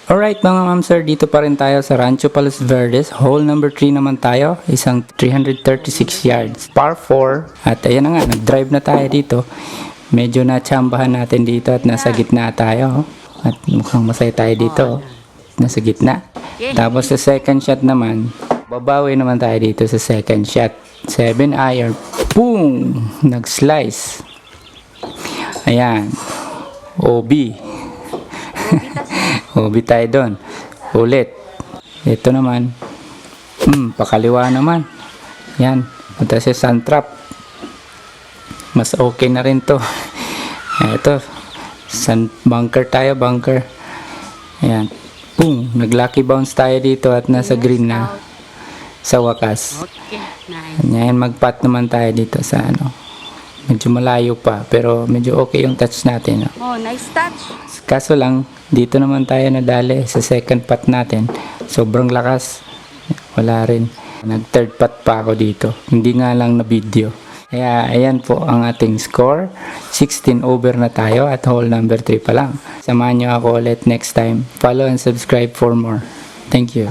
Alright mga ma'am sir, dito pa rin tayo sa Rancho Palos Verdes. Hole number 3 naman tayo, isang 336 yards, par 4. At ayan na nga, nag-drive na tayo dito. Medyo natsambahan natin dito at nasa gitna tayo. At mukhang masaya tayo dito, nasa gitna. Tapos sa second shot naman, babawi naman tayo dito sa second shot. 7 iron, boom! Nag-slice. Ayan, OB. OB tayo doon. Ulit. Ito naman. Pakaliwa naman. Yan. Punta sa sun trap. Mas okay na rin to. Ito. Sun bunker tayo. Bunker. Ayan. Boom. Nag-lucky bounce tayo dito at nasa green na. Sa wakas. Okay, nice. Ayan. Mag-putt naman tayo dito sa ano. Medyo malayo pa. Pero medyo okay yung touch natin. No? Oh, nice touch. Kaso lang, dito naman tayo nadali sa second putt natin. Sobrang lakas. Wala rin. Nag third putt pa ako dito. Hindi nga lang na video. Kaya ayan po ang ating score. 16 over na tayo at hole number 3 pa lang. Samahan nyo ako ulit next time. Follow and subscribe for more. Thank you.